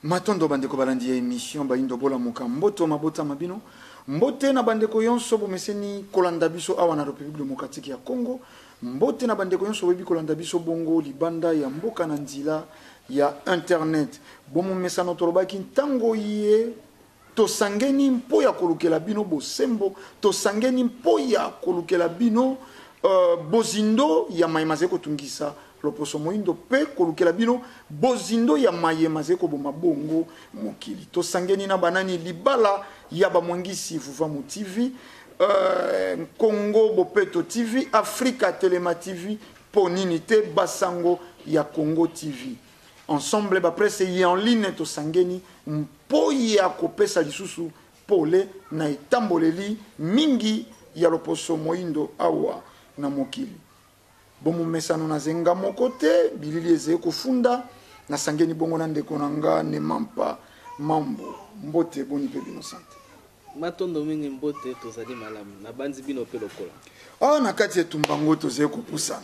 Matondo bandeko balandi ya émission bayindo bola mokamboto mabota mabino mbote na bandeko yonso bomeseni kolanda biso awa na République démocratique ya Congo mbote na bandeko yonso webi kolanda biso bongo libanda ya mboka na nzila ya internet bomo mesano torobaki ntango ye tosangeni mpo ya kolukela bino bosembo tosangeni mpo ya kolukela bino bozindo ya mayemaze kotungisa loposo moindo pe kolukela bino bozindo ya mayemaze ko boma bongo mokili tosangeni na banani libala ya bamwangisi Vuvamu TV Congo Bopeto TV Africa Telema TV ponini te basango ya Congo TV ensemble ba presse yi en ligne tosangeni mpo ya kopesa lisusu pole na etamboleli mingi ya loposo moindo awa na mokili bomu mesano na zenga mokote bilili eze kofunda na sangeni bongo na ndeko nanga ne mampa mambo mbote boni pe bino sante matondo mingi mbote tozali malamu na banzi bino pe lokola na kati etumbango toze kopusa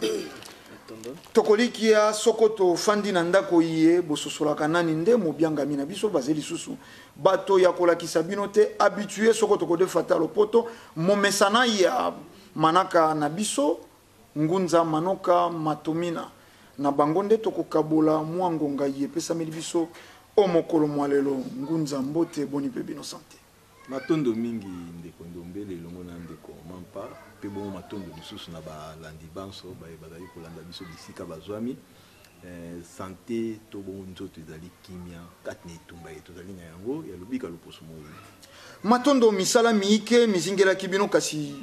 tokolikia sokoto fandi na ndako iye bososolaka nani nde mobiangami na biso bazeli susu bato ya kolakisa bino te habitué sokoto kode fatalo poto momesana ya manaka na biso ngunza manoka matomina na bangonde tokokabola mwangonga yepesameli biso omokolo mwalelo ngunza mbote boni pe bino sante matondo mingi ndeko ndombele longo na ndeko mampa pe bon matondo lisusu na balandi banso bazali kolanda biso bisika bazwami santé to bon nzoto ezali kimia katne tumba tozali na yango ya lobika loposo moyi matondo misala miike mizingela kibino kasi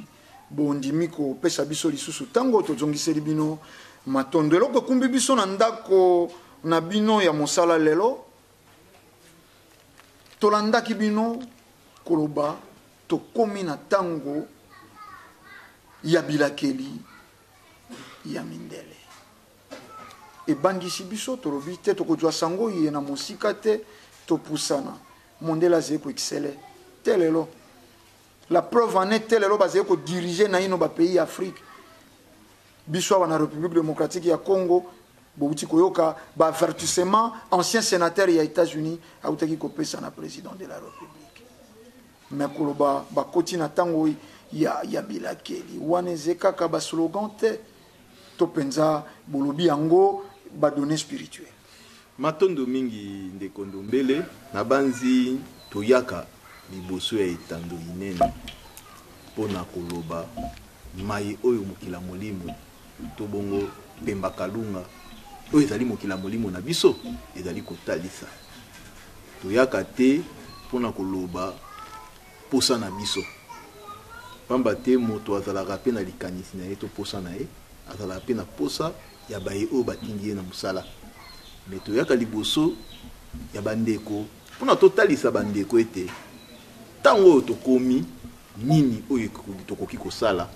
bondimi ko pesa biso lisusu tango tozongiseli bino matondo eloko kumbi biso na ndako na bino ya mosala lelo tolandaki bino koloba tokomi na tango ya bilakeli ya mindele ebangisi biso tolobi te tokozwa sango ye na mosika te topusana mondela ze ko excelle telelo la preuve en est telle que ko diriger na ino ba pays Afrique biso wana République démocratique ya Congo bouti koyoka ba avertissement ancien sénateur ya États-Unis autaki ko pesa na président de la République mais koloba ba koti na tango ya bilakeli wanezeka ka ba slogan te to penza bolobi yango ba données spirituelles matondo mingi ndeko ndombele na banzi toyaka liboso ya etando inene pona koloba mai oyo mokila molimo to bongo pemba kalunga oyo ezali mokila molimo na biso ezali kotalisa toyaka te pona koloba posa na biso pamba te moto azalaka pe na likanisi na ye to posa na ye azalaka pe na posa ya baye oyo batindi ye na mosala me toyaka liboso ya bandeko pona totalisa bandeko ete tango tokomi nini oyo tokoki kosala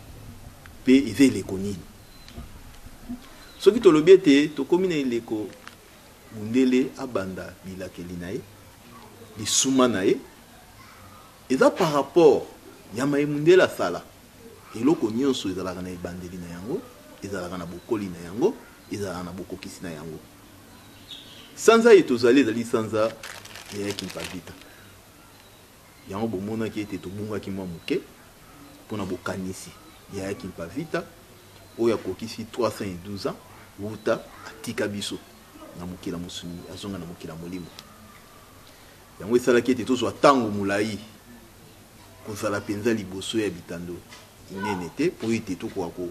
pe eza eleko nini soki tolobi ete tokomi na eleko mundele abanda bilakeli na ye lisuma na ye eza par rapport ya maye mundele asala eloko nyonso ezalaka na ebandeli na yango ezalaka na bokoli na yango ezalaka na bokokisi na yango sanza ye tozali ezali sanza eyaki mpavita yango bomonaki ete tobungaki mwa moke mpona bokanisi yayaki mpavita oyo akokisi 312 ans wuta atika biso na mokila mosuni azonga na mokila molimo yango esalaki ete tozwa ntango molai kozala mpenza liboso ya bitando inene te mpo ete tokoka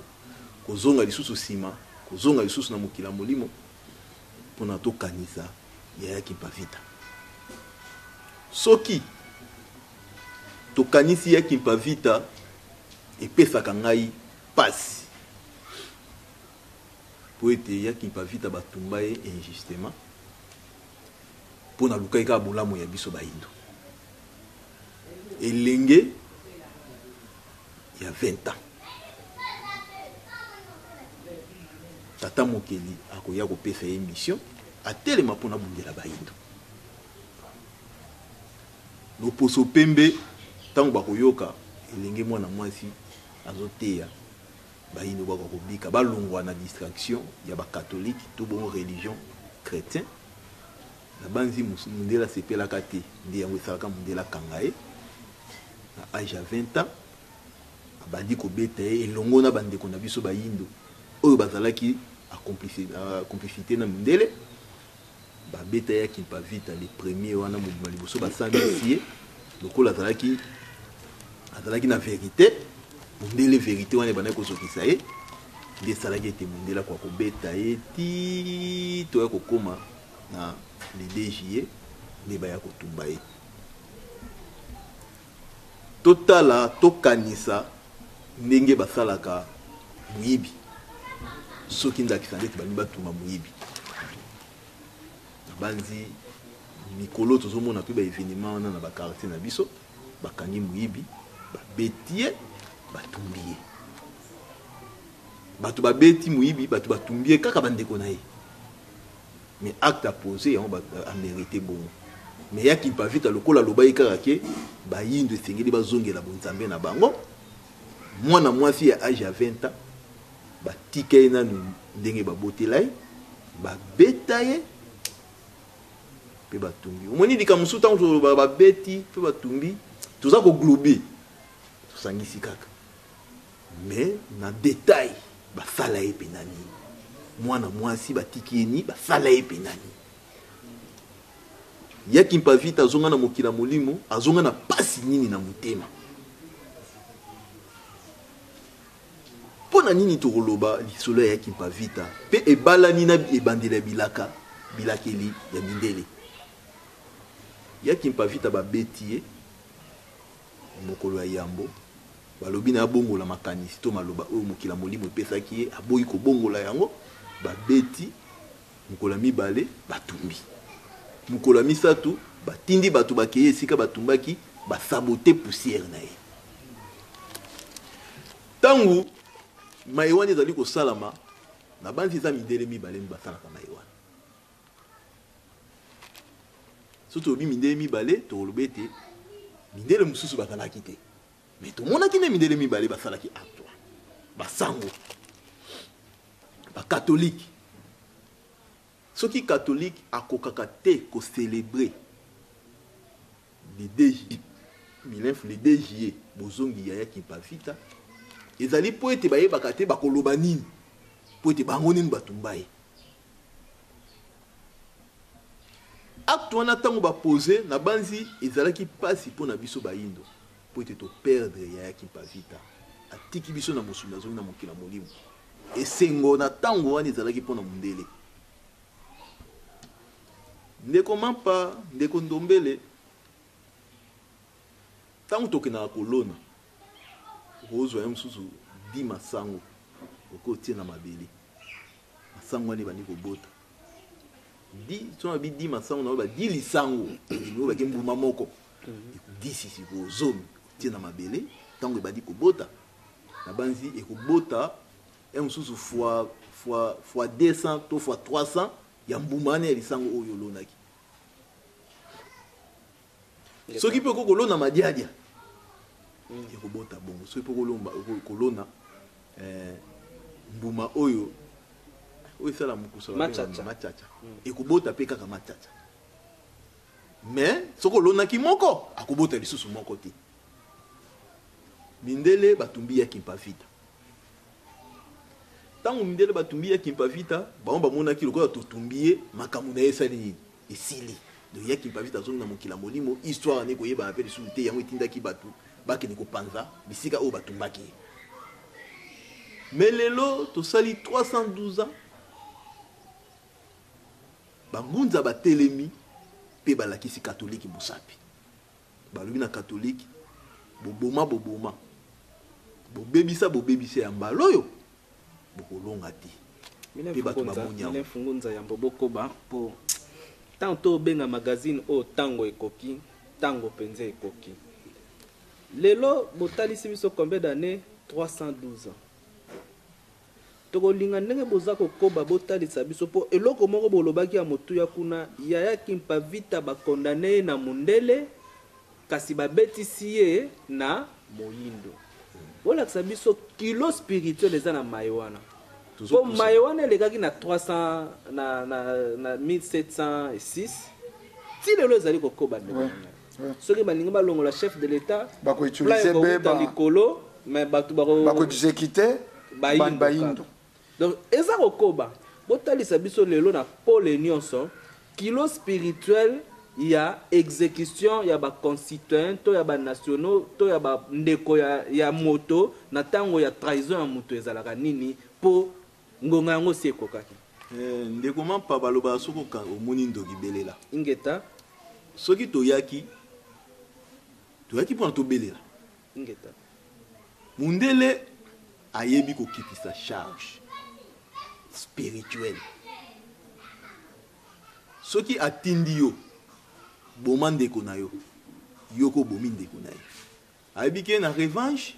kozonga lisusu nsima kozonga lisusu na mokila molimo mpona tokanisa yayaki mpavita soki tokanisi yaki mpavita epesaka ngai pasi po ete yaki mpavita batumba ye injustement mpona lukai kaka bolamu ya biso bayindo elenge ya 20 ans tata mokeli akoya kopesa ye mission atelema mpona bundela bayindo loposo pembe tango bakoyoka elenge mwana mwasi azoteya bayindo bako kobika balongwa na distraction ya ba catholique to bon religion chrétien na banzi mundela sepelaka te nde yango esalaka mundela kanga ye na age ya 20 ans abandi kobeta ye elongo na bandeko na biso bayindo oyo bazalaki complicité na mundele babeta ye Kimpavita le premier wana mobima liboso basambisi ye lokola azalaki na vérité mundele vérité wana ebandaki kozokisa ye nde esalaki ete mundele kwa kobeta ye ti toya kokóma na le 2 juillet nde baya kotumba ye totala tokanisa ndenge basalaka muyibi soki ndakisa ndeti bani batuma muyibi banzi mikolo tozomona mpe baévénement wana na bakartier na biso bakangi muyibi babeti ye batumbi ye bato babeti muyibi bato batumbi ye kaka bandeko na ye mais acte à poser yango amérité bongo mais ya Kimpavita lokola loba ye kaka ke bayindo esengeli bazongela bonzambe na bango mwana mwasi ya age ya 20 ans batika ye nanu ndenge babotela ye babeta ye mpe batumbi omoni lika mosusu ntango toloba babeti mpe batumbi toza koglobe tosangisi kaka mais na détail basala ye mpe nani mwana mwasi batiki ye ni basala ye mpe nani ya Kimpavita azonga na mokila molimo azonga na pasi nini na motema mpona nini tokoloba lisolo ya Kimpavita mpe ebalani na ebandela bilakeli ya mindele ya Kimpavita babeti ye mokolo ya yambo balobi na abongola makanisi to maloba oyo mokila molimo epesaki ye aboyi kobongola yango babeti mokolo ya mibale batumbi mokolo ya misatu batindi bato bakeye esika batumbaki basabote poussière na ye ntango mai wana ezali kosalama na banzi eza mindele mibale basalaka mai wana so tolobi mindele mibale tokoloba ete mindele mosusu bazalaki te mais tomonaki nde mindele mibale basalaki acte basango bakatholike soki catholique akokaka te kocélébrer le 2 juillet bozongi ya Kimpavita ezali po ete bayebaka te bakoloba nini po ete bango nini batumba ye acte wana ntango bapose na banzi ezalaki mpasi mpo na biso bayindo po ete toperdre ya Kimpavita atiki biso na mosuni azongi na mokila molimo esengo na ntango wana ezalaki mpo na mundele ndeko Mampa ndeko Ndombele ntango tokendaka kolona okozwa ye mosusu 10 masango okotie na mabele masango wana ebandi kobota sona bi 10 masango na oyo ba 10 lisango oyo bake mbuma moko 10 sisiko ozomi otie na mabele ntango ebandi kobota na banzi ekobota ye mosusu fois 200 to fois 300 ya mbuma wana ya lisango oyo olonaki soki mpe okokolona madiadia ekobota bongo soki mpe kolona mbuma oyo esala mokusa machacha ekobota mpe kaka machacha mais soki olonaki moko akobota lisusu moko te mindele batumbi ya Kimpavita ntango mindele batumbi ya Kimpavita bango bamonaki lokola totumbi ye makambo na ye esali nini esili donc ya Kimpavita azongi na mokila molimo histoire ne koyeba mpe lisusu te yango etindaki bato bakende kopanza bisika oyo batumbaki ye mais lelo tosali 312 ans bangunza batelemi mpe balakisi katolike mosapi balobi na katolike boboma bobebisa ya mbala oyo bokolonga te mpe bato bamonyango fungunza yambo bokoba po tango tobenga magazine oyo tango ekoki tango penza ekoki lelo botalisi biso combien d'années 312 ans tokolinga ndenge boza kokoba botalisa biso po eloko moko bolobaki ya motuya kuna ya Kimpavita bakondane na mundele kasi babetisi ye na moyindo bolakisa biso kilo spirituel eza na mai wana po mai wana elekaki na 300 na 1706 ti lelo ezali kokoba ndeko soki baningi balongola chef de l'état bakoutilize beba likolo mais bato bakoexécute bayindo. Donc eza kokoba botalisa biso lelo na pole nyonso kilo spirituel ya exécution ya ba concitoyen to ya ba nationaux to ya ba ndeko ya moto na tango ya trahison ya moto ezalaka nini po ngonga yango si ekokaki. Ndeko mampa baloba sokoka omoni ndoki belela ingeta soki toyaki mpona tobelela ingeta mundele ayebi kokitisa charge spirituelle soki atindi yo boma ndeko na yo yoko bomi ndeko na ye ayebi ke na revanche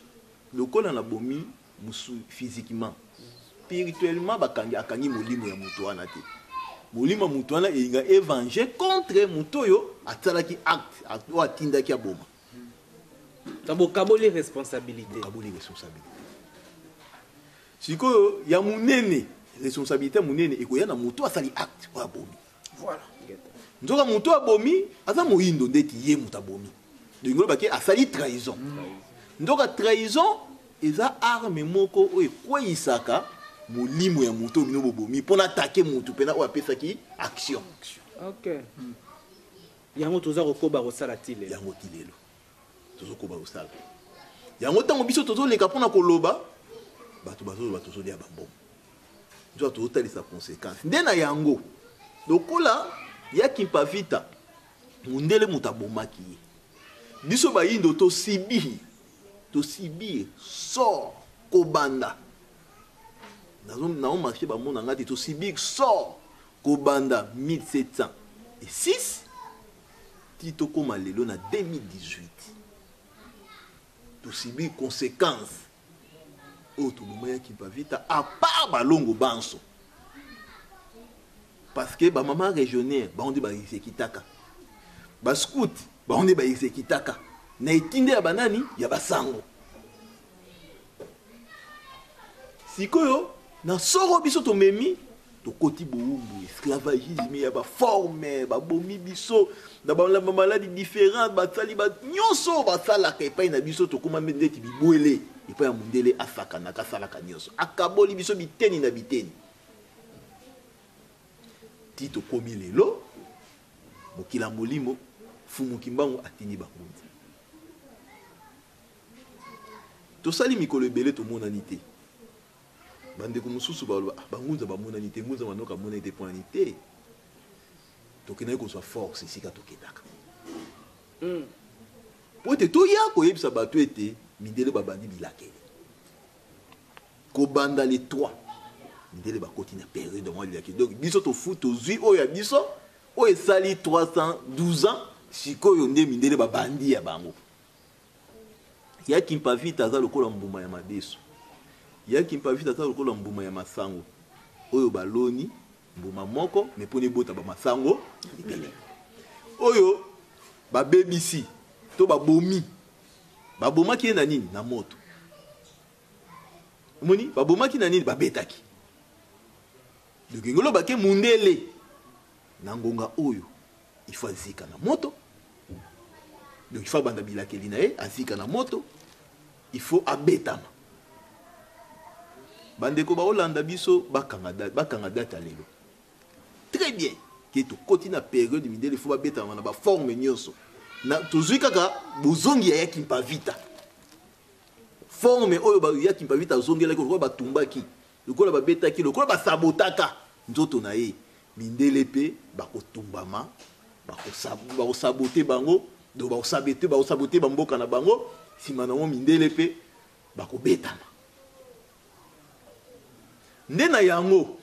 lokola na bomi musu physiquement spirituellement akangi molimo ya moto wana te molimo ya moto wana elinga évangile contre moto oyo asalaki acte oyo atindaki aboma kaboli responsabilité sikoyo ya munene responsabilité munene ekoya na moto asali acte oyo abomi. Voilà. Nzoka moto abomi aza moyindo ndeti ye moto abomi ndengolo bake asali trahison. Ndoka trahison eza arme moko oyo ekweyisaka molimo ya moto bino bobomi mpona atake moto mpena oyo apesaki action. Ok. Yango toza kokoba kosala ti lelo. Yango ti lelo tozokoba kosala yango ntango biso tozoleka mpona koloba bato bazoloba tozolia bambongo nzoka tozotalisa conséquence nde na yango lokola yaki mpavita mundele moto abomaki ye biso bayindo tosibiri sort kobanda nao marché bamona nga te tosibiri sort kobanda 1706 ti tokóma lelo na 2018 tosibiri conséquence oyo toluma yaki mpavita à part balongo banso parce que ba maman régionnaire ba onde ba exécutaka ba scout ba onde ba exécutaka na etinde ya banani ya basango sikoyo na soro biso to memi to koti boumbu esclavagisme ya ba forme ba bomi biso na ba maladie différentes ba sali ba nyonso ba sala ka epai na biso to koma ndeti bibwele epai ya mundele asaka na kasala ka nyonso akaboli biso biteni na biteni tito komi lelo mokila molimo fumuki mbango atini bangunza tosali mikolo ebele tomonani te bandeko mosusu baloba bangunza bamonani te ngunza manoka amonani te mponani te tokendaki kozwa force esika tokendaka po ete toya koyebisa bato ete mindele babandi bilakeli kobanda le 3 mindele bakoti na période mwa bilakeli donc biso tofu tozwi oyo ya biso oyo esali 312 ans sikoyo nde mindele babandi ya bango yaki mpavita aza lokola mbuma ya madeso yaki mpavita aza lokola mbuma ya masango oyo baloni mbuma moko me mpona ebota bamasango ebele oyo babebisi to babomi babomaki ye na nini na moto omoni babomaki na nini babetaki dokengolo bake mundele na ngonga oyo ifo azika na moto donc ifo abanda bilakeli na ye azika na moto ifo abetama bandeko baolanda biso bakanga date ya lelo très bien ke tokoti na période mindele ifo babetama na baforme nyonso na tozwi kaka bozongi ya yaki mpavita forme oyo yaki mpavita azongelaki lokola batumbaki lokola babetaki lokola basabotaka nzoto na ye mindele mpe bakotumbama bakosabote bango do bakosabote bamboka na bango nsima nango mindele mpe bakobetama nde na yango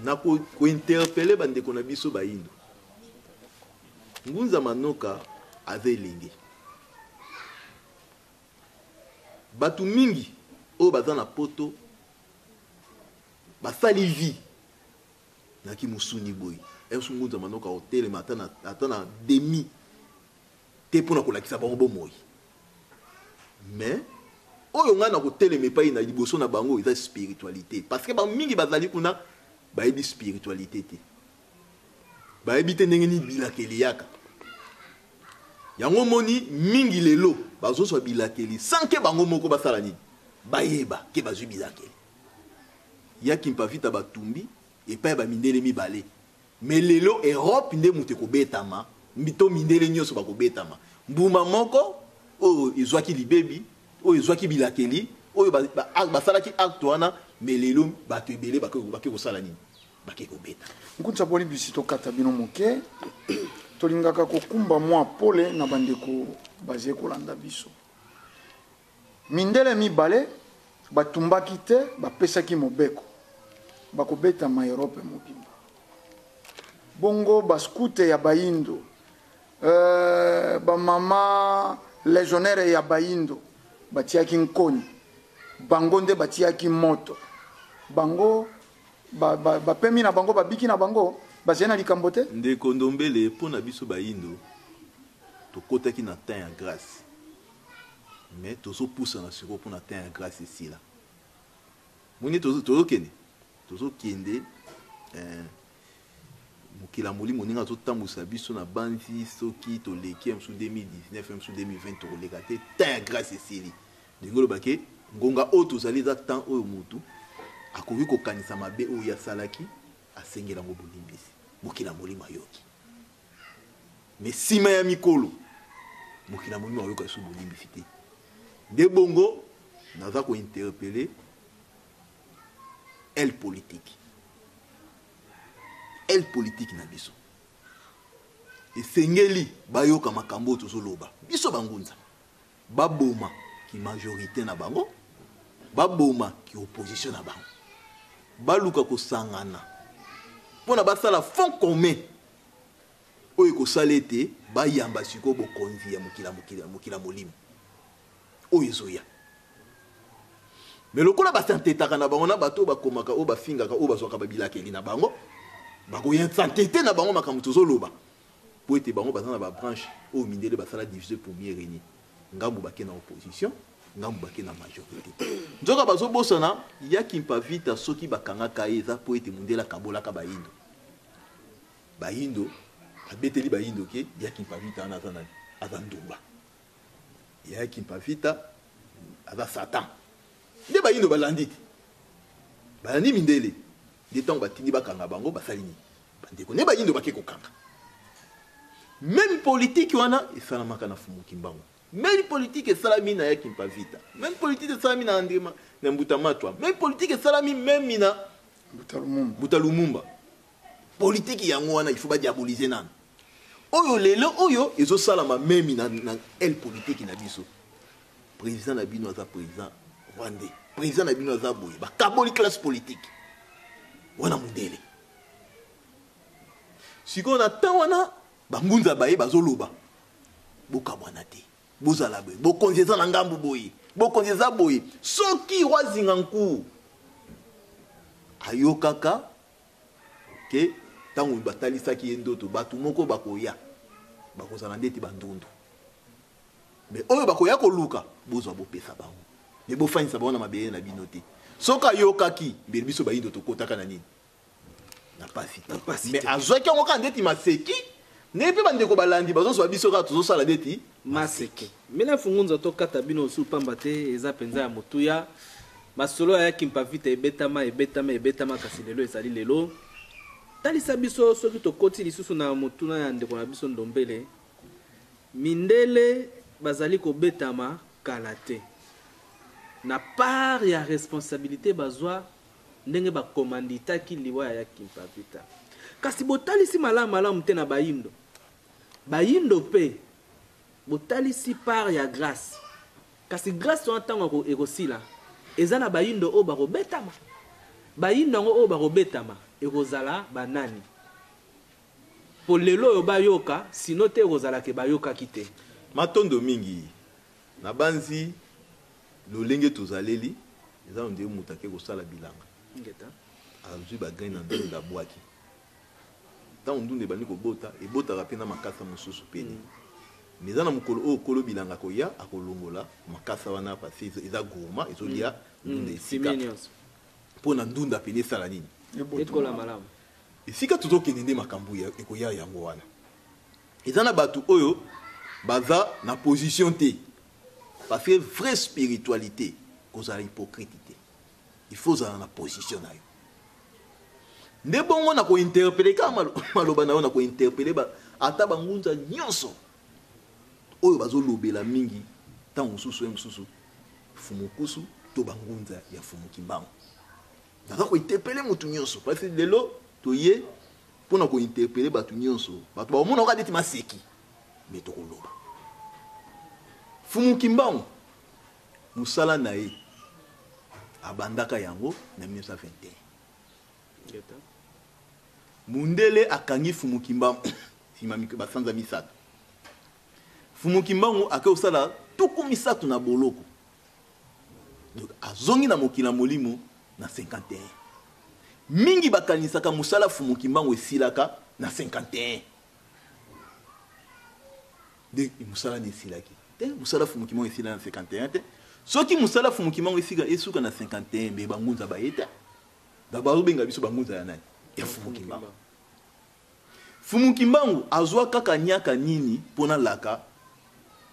na kointerpele bandeko na biso bayindo ngunza manoka aza elenge bato mingi oyo baza na poto basali vie naki musuni boyi esu ngunza manoka otelema ata na demi te mpona kolakisa bango bomoi mais oyo ngai na kotelema epai na liboso na bango eza spiritualité parce que bamingi bazali kuna bayebi spiritualité te bayebi te ndenge nini bilakeli yaka yango moni mingi lelo bazoswa bilakeli sans ke bango moko basala nini bayeba ke bazwi bilakeli yaki mpavita batumbi epai bamindele mibale me lelo Europe nde moto ekobetama mbito mindele nyonso bakobetama mbuma moko oyo ezwaki libebi oyo ezwaki bilakeli oyo basalaki acte wana me lelo bato ebele bake kosala nini bake kobeta nkunza boli bisi tokata bino moke tolingaka kokumba mwa pole na bandeko bazie kolanda biso mindele mibale batumbaki te bapesaki mobeko bakobetama Europe mobimba bongo baskute ya bayindo bamama légionnaire ya bayindo batiaki nkoni bango nde batiaki moto bango bapemi na bango babiki na bango bazie na likambo te ndeko ndombele mpo na biso bayindo tokotaki na temps ya grâce mais tozopusana siko mpo na temps ya grâce esila moni tozokende mokila molimo ndenge azotambusa biso na banzi soki toleki msu 2019 msu 2020 tokoleka te temps ya grâce esili ndenge olobake ngonga oyo tozali eza temps oyo motu akoki kokanisa mabe oyo asalaki asengela yango bolimbisi mokila molimo ayoki me nsima ya mikolo mokila molimo ayoka so bolimbisi te nde bongo naza kointerpele elle politique na biso esengeli bayoka makambo oyo tozoloba biso bangunza baboma ki majorité na bango baboma ki opposition na bango baluka kosangana mpona basala fond commun oyo ekosala ete bayamba sikoyo bokonzi ya mokila molimo oyo ezoya me lokola basantetaka na bango na bato oyo bakomaka oyo bafingaka oyo bazwaka babilakeli na bango bakoya santete na bango makambo tozoloba po ete bango baza na babranche oyo mindele basala division première reni ngambu bake na opposition ngambu bake na majorité nzoka bazobosana yaki mpavita soki bakangaka ye eza po ete mondele akabolaka bayindo abeteli bayindo ke yaki mpavita wana aza ndumba yaki mpavita aza satan nde bayindo balandi te balandi mindele nde ntango batindi bakanga bango basali nini bandeko nde bayindo bake kokanga même politique wana esalamaka na fumuki mbango même politique esalami na yaki mpavita même politique esalami na andema na mbuta matwa même politique esalami même na mbuta lumumba politique yango wana il faut badiaboliser nana oyo lelo oyo ezosalama même na elle politique na biso président na bino aza président rwandais président na bino aza boye bakaboli classe politique wana mundele sikoyo na temps wana bangunza baye bazoloba bokabwana te bozala boye bokonzi eza na ngambu boye bokonzi eza boye soki wazinga nkuu ayokaka ke ntango batalisaki ye ndoto bato moko bakoya bakozala ndeti bandundu me oyo bakoya koluka bozwa bopesa bango me bofanyisa bango na mabele na bino te soki ayokaki mbeli biso bayindo tokotaka na nini na pasi te me azwaki yango kaka ndeti maseki ne mpe bandeko balandi bazozwa biso kaka tozosala ndeti maseke mina fungunza tokata bino osu pamba te eza mpenza ya motuya masolo ayaki mpavita ebetama kasi lelo ezali lelo talisa biso soki tokoti lisusu na motuna ya ndeko na biso ndombele mindele bazali kobetama kala te na part ya responsabilité bazwa ndenge bakomanditaki liwa ya yaki mpavita kasi botalisi malamu te na bayindo pe botalisi part ya grâce kasi grâce wana ntango ekosila eza na bayindo oyo bakobetama bayindo yango oyo bakobetama ekozala banani po lelo oyo bayoka sino te ekozalaka bayokaki te matondo mingi na banzi lolenge tozaleli eza onde moto ake kosala bilanga azwi bagrain na ndunda abwaki ntango ndunda ebandi kobota ebotaka mpe na makasa mosusu pene me eza na mokolo oyo kolo bilanga koya akolongola makasa wana pasi eza gourma ezolia ndunda esika mpo na ndunda pene esala nini ekola malamu esika tozokende nde makambo ekoya yango wana eza na bato oyo baza na position te parce que vraie spiritualité kozala hypocrite te il faut ozala na position na yo nde bongo na kointerpele kaka maloba na yo na kointerpele ata bangunza nyonso oyo bazolobela mingi ntango mosusu mosusu fumukusu to bangunza ya Fumukimbangu naza kointerpele motu nyonso parce que lelo toye mpona kointerpele bato nyonso bato baomona oka neti maseki me tokoloba Fumukimbangu mosala na ye abandaka yango na 1921 mundele akangi Fumukimbangu basanza misato Fumukimbangu ake osala tuku misato na boloko donc azongi na mokila molimo na 51 mingi bakanisaka musala Fumukimbangu esilaka na 51 de musala ne esilaki te musala Fumukimbangu esila na 51 te soki musala Fumukimbangu esuka na 51 be bangunza bayeta bazobenga biso bangunza ya nani ya Fumukimbangu Fumukimbangu azwa kaka nyaka nini pona laka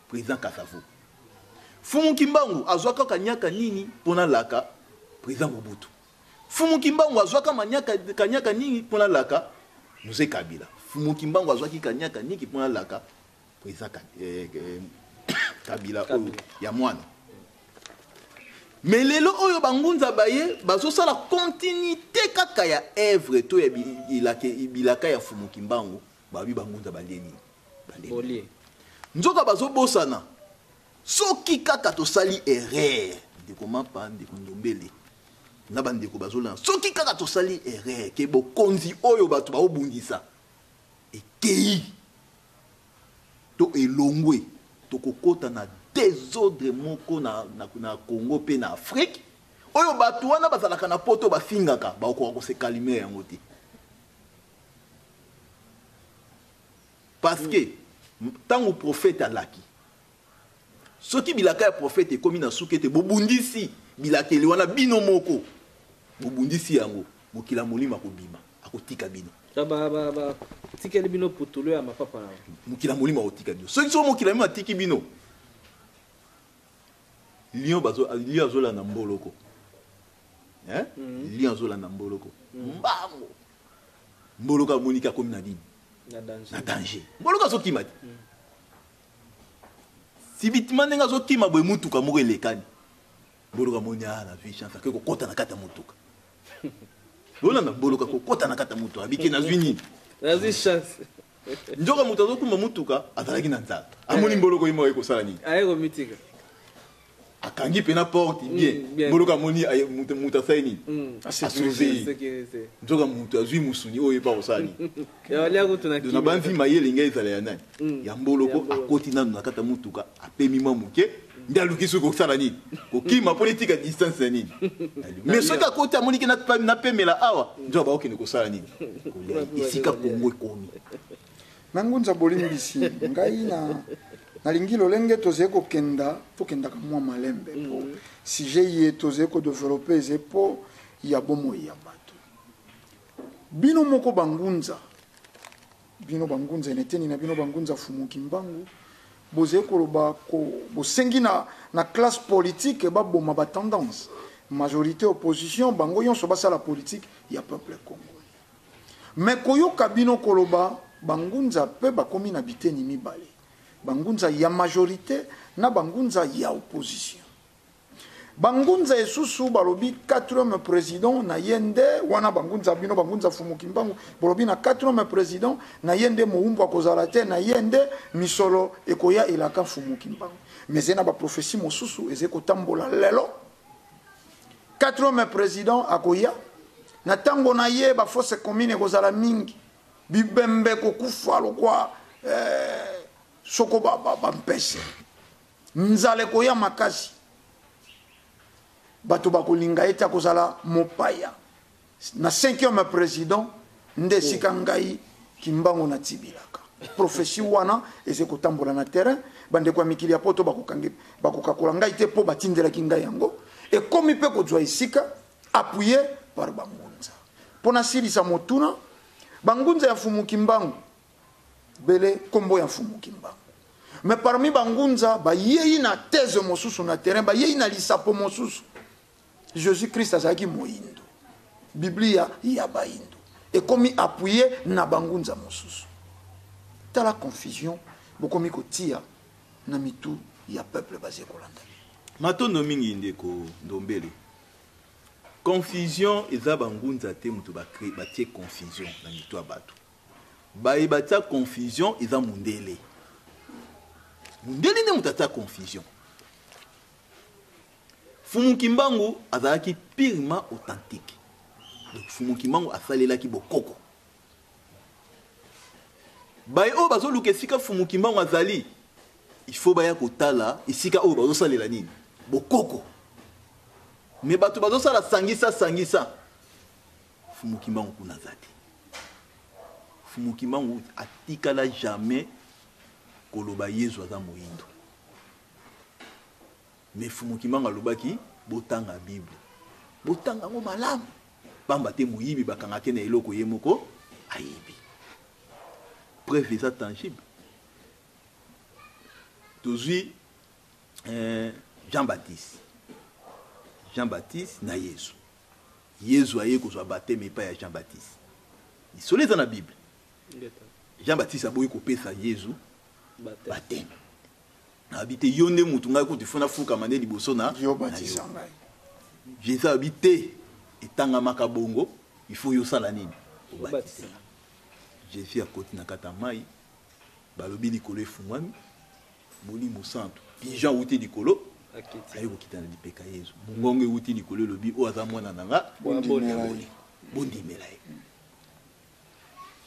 président Kasavu Fumukimbangu azwa kaka nyaka nini pona laka président Mobutu Fumukimbangu azwa kanyaka nini pona laka Mzee Kabila Fumukimbangu azwa kanyaka nini pona laka président Kabila ya mwana mais lelo oyo bangunza baye bazosala continuité kaka ya œuvre to ya bilaka ya Fumukimbangu babi bangunza baleni Bolie nzoka bazobosana soki kaka tosali erreur ndeko mapa ndeko ndombele na bandeko bazolana soki kaka tosali erreur ke bokonzi oyo bato baobungisa ekei to elongwe tokokota na désordre moko na Congo pe na Afrique oyo bato wana bazalaka na poto bafingaka bakoka kosekalime yango te parce que tango prophète alaki soki bilaka ya prophète ekomi na suki ete bobundisi bilaka eli wana bino moko bobundisi yango mokila molimo akobima akotika bino tikeli bino putulo ya mapapa na mokila molimo akotika bino soki so mokila molimo atiki bino lion azola na mboloko lion azola na mboloko mbango mboloko amoniki akomi na nini na danger mboloko azokima te si bitima ndenge azokima boye mutuka moko elekani mboloko amoni na vie chance ake kokota na kata mutuka bolanda mboloko kokota na kata mutuka abike nazwi nini nazwi chance njoka moto azokuma mutuka azalaki na nzala amoni mboloko ye moko ekosala nini ayekomitika akangi pena porte bien mboloko amoni mutu asali nini asurveille nzoka mutu azwi musuni oyo epa kosala nini na banvi mayele ngai ezala ya nani ya mboloko akoti nanu na kata mutuka apemi mwa moke nde aluki soki kosala nini kokima politika distance ya nini mais soki akoti amoniki napemela awa nzoka baokende kosala nini esika Kongo ekomi nangunza bolimbisi ngai nalingi lolenge tozali tokendaka mwa malembe po sujet ye tozali kodevelope eze po ya bomoi ya bato bino moko bangunza eneteni na bino bangunza Fumukimbangu bozali koloba bosengi na classe politique baboma batendance majorité opposition bango nyonso basala politique ya peuple congolais mais koyoka bino koloba bangunza pe bakomi na biteni mibale bangunza ya majorité na bangunza ya opposition bangunza esusu balobi 4e président na yende wana bangunza bino bangunza Fumukimbangu balobi na 4e président na yende moumbu akozala te na yende misolo ekoya elaka Fumukimbangu mais ena ba prophétie mosusu eze kotambola lelo 4e président akoya na tango na ye ba fosse commune ekozala mingi bibembe kokufa lokwa soko bampese nzale koya makasi bato bakolinga ete akozala mopaya na 5e président nde sika ngai Kimbangu na tibilaka prophétie wana eze kotambola na terrain bandeko ya mikili ya poto bakokakola ngai te po batindelaki ngai yango ekomi mpe kozwa esika appuyé par bangunza mpona silisa motuna bangunza ya fumu kimbangu bele kombo ya fumu kimbangu. Mais parmi bangunza ba yei na thèse mosusu na terrain ba yei na lisapo mosusu. Jésus-Christ azaki moindo. Biblia ya baindo. Et comme appuyé na bangunza mosusu. T'as la confusion bokomi kotia na mitu ya peuple basé kolanda. Matondo mingi ndeko ndombele. Confusion eza bangunza te mutu ba créer ba tie confusion na mitu abatu. Ba ebata confusion eza mundele. Mundele ne mutata confusion. Fumu Kimbangu azalaki purement authentique. Donc Fumu Kimbangu asalelaki bokoko. Baye o bazo luka esika Fumu Kimbangu azali. Il faut baya kotala esika o bazo salela nini. Bokoko. Mais bato bazo sala sangisa. Fumu Kimbangu kuna zati. Fumu Kimbangu atikala jamais koloba Yesu aza moyindo. Mais Fumu Kimbangu alobaki botanga Bible. Botanga ngo malamu. Bamba te moyibi bakanga ke na eloko yemoko ayibi. Preuve eza tangible. Tozui Jean-Baptiste na Yesu. Yesu aye kozwa baptême pa ya Jean-Baptiste. Isole za na Bible. Jean-Baptiste aboyi kopesa Yesu baptême. Habite yonde mutu ngai ko tifuna fuka mane liboso na yo batisa ngai. Jésus habite etanga makabongo, il faut yo sala nini? Obaptisa. Jésus akoti na kata mai balobi likolo efungwami molimo santo. Jean uti likolo ayi kokita na lipeka Yesu. Mungongo uti likolo lobi o aza mwana nanga bondimela ye.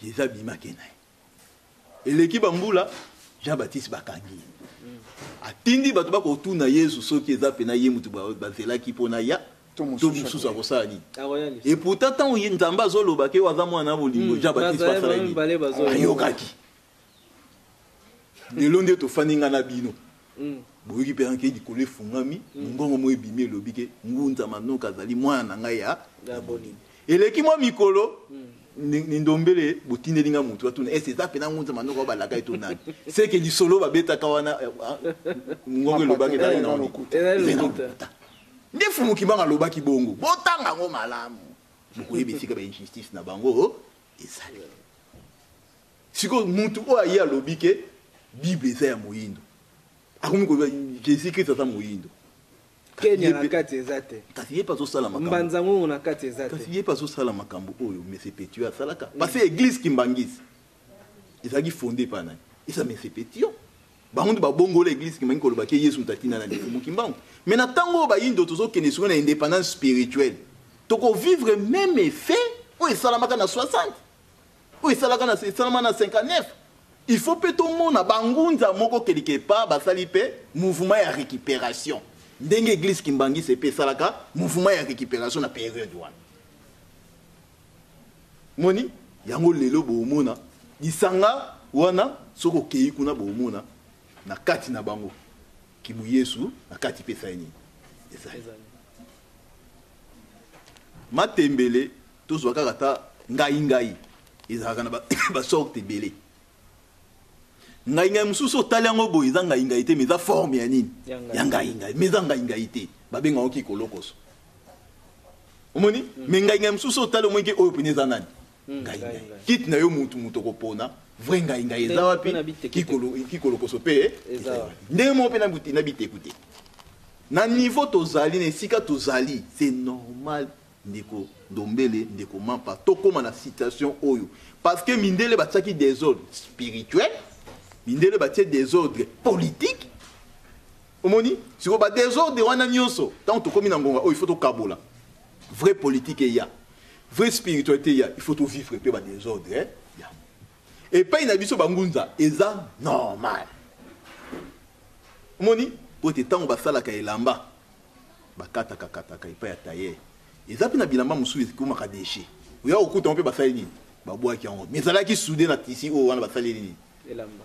Jésus bimaki na ye. Eleki bambula Jean-Baptiste bakangi. Atindi bato bako tuna Yesu soki eza pena ye mutu bazelaki pona ya to mususu akosala nini. Et pourtant tant nzamba zoloba ke waza mwana bolingo Jean-Baptiste basala nini. Ayokaki. Lelo nde tofaninga na bino. Boyoki pe anke dikole fungami ngongo mo ebimi lobi ke ngunza manoka azali mwana na ngai ya boni. Eleki mo mikolo Nindombele botinelinga mutu atuna ese za pena ngunza manoka balaka eto nani. C'est que lisolo babeta kawana ngongo lobaki dali na lokuta. Nde Fumu Kimbangu lobaki bongo. Botanga ngo malamu. Bokoyebi sika ba injustice na bango ezali. Siko mutu o ayi alobike Bible eza ya moyindo. Akomi ko Jésus Christ ata moyindo. Kenya na kati ezate. Kasi ye paso sala makambo. Mbanza ngo na kati ezate. Kasi ye paso sala makambo oyo mais c'est pétueux salaka. Parce que église Kimbangisi. Ezaki fondé pa nani. Esa mais c'est pétueux. Bango ba bongo l'église Kimbangi ko lobaki Yesu mtatina na Fumu Kimbangu. Mais na tango ba yindo tozo kene sur na indépendance spirituelle. Toko vivre même effet o esalamaka na 60. O esalaka na 59. Il faut que tout le monde a bangunza moko quelque part basali pe mouvement ya récupération. Ndenge église Kimbangi c'est pe salaka mouvement ya récupération na période wana. Moni yango lelo boomona isanga wana soko kei kuna boomona na kati na bango kibu Yesu na kati pe saini. Ezali. Matembele tozwa kaka ngai ezaka na ba sorte belé. Ngai mususu tali yango boy za ngai te mais za forme ya nini ya ngai mais za ngai te babenga oki kolokoso omoni mais ngai mususu tali mo ke oyo pineza nani ngai kit na yo mutu kopona vrai ngai eza wapi kikolokoso pe ndenge mo pe na buti na bite écouter na niveau tozali na sika tozali c'est normal ndeko Ndombele ndeko Mampa tokoma na situation oyo parce que mindele batsaki désordre spirituel. Mindele batie désordre politique. Omoni, si on ba désordre wana nyonso, tant to komi na ngonga, oh il faut to kabola. Vrai politique ya. Vrai spiritualité ya, il faut to vivre pe ba désordre ya. Et pas ina biso bangunza, eza normal. Omoni, pote tant ba sala ka elamba. Ba kata ipa ya taye. Eza pe na bilamba musu kuma ka déchet. Oya okuta on pe ba sala ni. Ba boa ki yango. Mais zala ki soudé na tisi o wana ba sala ni. Elamba.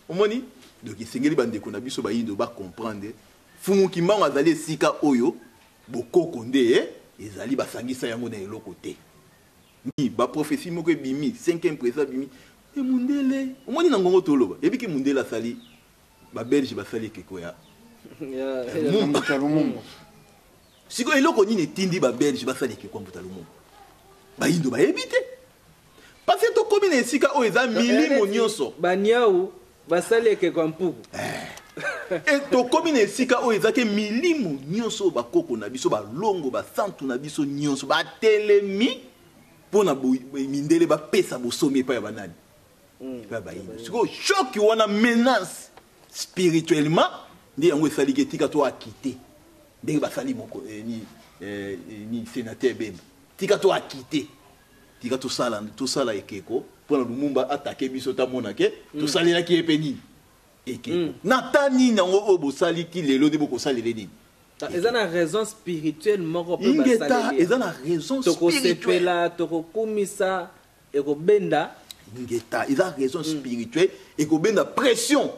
Omoni donc isengeli bandeko na biso bayindo ba comprendre Fumu Kimbangu azali sika oyo bokoko nde ezali basangisa yango na eloko te. ni ba prophétie moko bimi 5e président bimi et mundele omoni na ngongo toloba et puis que mundele asali ba belge ba sali keko ya Mbuta Lumumba siko eloko nini tindi ba belge ba sali keko Mbuta Lumumba ba indo ba ebite parce que to komi na esika o eza milimo nyonso ba niau ba sali keko mpuku et to komi na esika o eza ke milimo nyonso ba koko na biso ba longo ba santu na biso nyonso ba telemi pona mindele ba pesa bo somme pa ya banani pa ba indo siko choc wana menace spirituellement ndi yango esali ke tika to akite ndenge basali moko ni sénateur Bemba tika to akite tika to sala ekeko pona Lumumba attaquer biso ta monake to salela ki epeni ekeko natani nango obosali ki lelo de boko salela nini eza na raison spirituelle moko pe ingeta eza na raison spirituelle toko kumisa ekobenda ingeta eza raison spirituelle ekobenda pression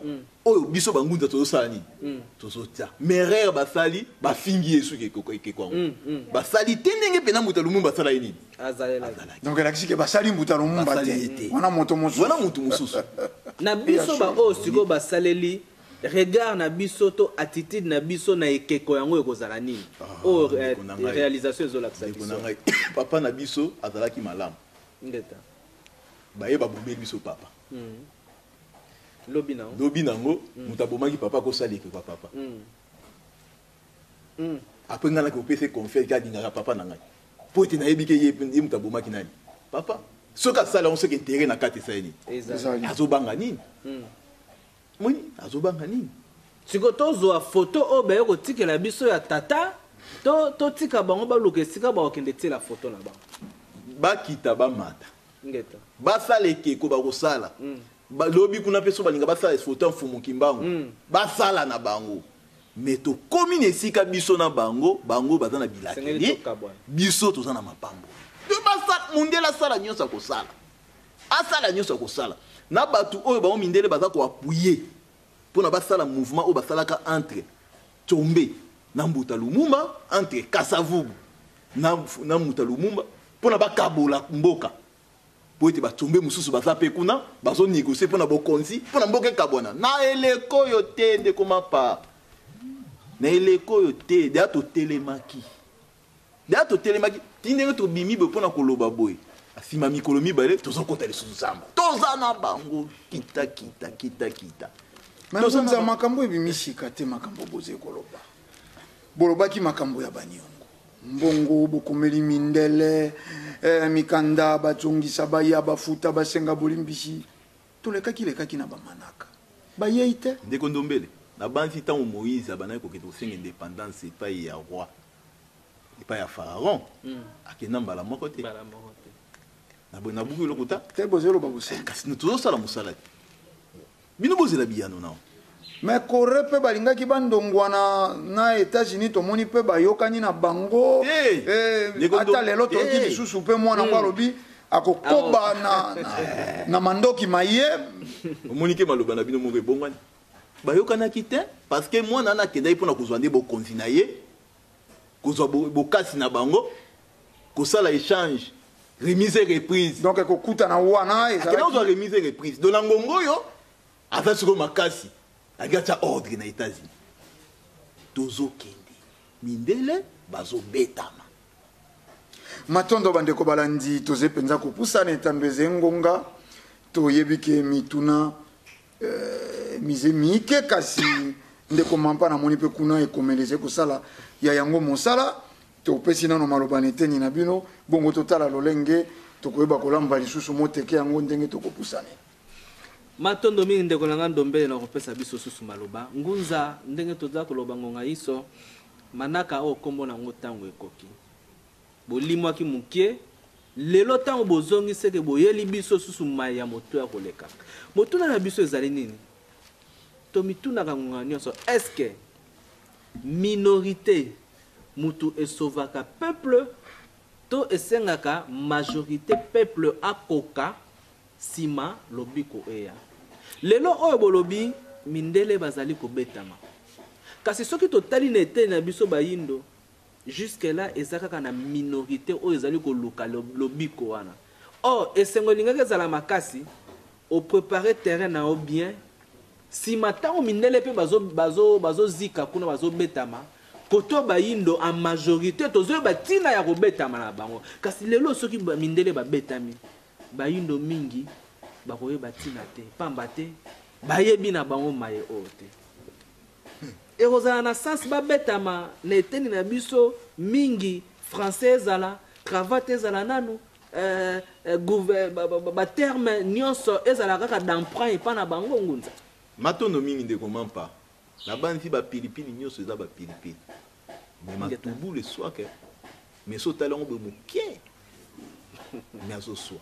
oyo biso bangunda tozosala nini tozotia merere basali bafingi yesu ekeko basali te ndenge mpena Mbuta Lumumba asala ye nini donc elakisi ke basali Mbuta Lumumba te wana moto mosusu na biso baoyo sikoyo basaleli regard na biso to attitude na biso na ekeko yango ekozala nini oyo réalisation ezolakisa biso papa na biso azalaki malamu ngeta baye babomeli biso papa lobi nango moto abomaki papa akosala ekeko papa apres ngai naki opesa confiance alingaka papa na ngai po ete nayebi ke ye moto abomaki nani papa soki asala yango soki intere na kati esali nini azobanga nini moni azobanga nini siko tozwa foto oyo baye kotikela biso ya tata totika bango baluka esika bakokende tiela foto na bango bakita bamata ngeta basala ekeko bakosala lobi kuna mpe so balinga basala foto mfumuki mbango basala na bango me tokomi na esika biso na bango baza na bilakeli biso toza na mapambo mundele asala nyonso akosala na bato oyo bango mindele baza koapuye mpona basala mouvement oyo basalaka entre Tshombe na Mbuta Lumumba entre Kasavubu na Mbuta Lumumba mpona bakabola mboka po ete Tshombe mosusu baza mpe kuna bazonégocie mpona bokonzi mpona mboka ekabwana na eleko oyo te ndeko mapa na eleko oyo te deya totelemaki ti ndenge tobimi boye mpona koloba boye asima mikolo mibale tozokota lisusu zamba toza na bango kita mais makambo ebimisika te makambo boze koloba bolobaki makambo ya baniongo mbongo bokomeli mindele mikanda bazongisa baya bafuta basenga bolimbisi lekaki na bamanaka bayei te ndeko Ndombele na banzi ntango Moïse abanaki kokende kosenga indépendance epai ya roi epai ya pharaon akenda mbala moko te na buku eloko ta te bozeloba bosenga kasi tozosala mosala te bino bozela biyano nao mais kore mpe balingaki bandongwana na États-Unis tomoni mpe bayokani na bango ata lelo toki lisusu mpe mwana ngo alobi akokoba na mandoki maye omoni ke maloba na bino moko ebongwani bayokanaki te parce que mwana ana akendaki mpona kozwa nde bokonzi na ye kozwa bokasi na bango kosala échange remise et reprise donc ekokutana wana akenda kozwa remise et reprise do na ngongo oyo aza siko makasi agatya ordre na États-Unis tozokende mindele bazobetama matondo bandeko balandi toze penza kopusana etando ezengonga toyebi ke mituna mize mike kasi ndeko mampa na moni mpe kuna ekomeleze kosala ya yango mosala topesi nano maloba na eteni na bino bongo totala lolenge tokoyeba kolamba lisusu moteke yango ndenge tokopusana matondo mingi ndeko na nga Ndombele na kopesa biso susu maloba ngunza ndenge toza koloba ngonga iso manaka oyo kombo nango ntango ekoki bolimwaki mokie lelo ntango bozongiseke boyeli biso susu mai ya moto ya koleka motuna na biso ezali nini tomitunaka ngonga nyonso eske minorité mutu esovaka peuple to esengaka majorité peuple akoka sima lobiko eya lelo oyo bolobi mindele bazali kobetama kasi soki totali na eteni na biso bayindo jusque là ezaka na minorité o ezali ko luka lobiko wana. Or esengolingaka ezala makasi au préparer terrain na bien si matango mindele pe bazo zika kuna bazo betama koto bayindo en majorité tozo batina ya kobetama na bango kasi lelo soki mindele ba betami bayindo mingi bakoye batina te pamba te bayebi na bango maye ote ekozala na sens babetama na eteni na biso mingi français ezala cravate ezala nanu terme nyonso ezala kaka d'emprunt epa na bango ngunza matondo mingi ndeko mampa na banzi bapilipili nyonso eza bapilipili mais matubu le soir que mais so talongo be moke mais azoswa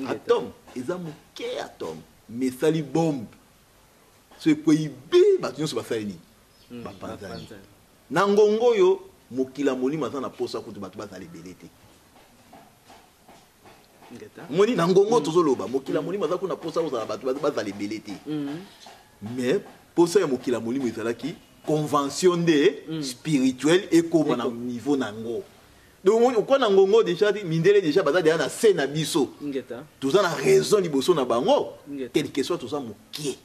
atome eza moke atome mais sali bombe so ekoyibe bato nyonso basali nini bapanzani na ngongo oyo mokila molimo aza na posa kutu bato bazala ebele te moni na ngongo tozoloba mokila molimo aza kuna posa kozala bato bazala ebele te mais posa ya mokila molimo ezalaki convention de spirituelle ekoma na niveau nango donc okwa na ngongo déjà mindele déjà baza déjà na se na biso toza na raison liboso na bango tel que soit toza mokie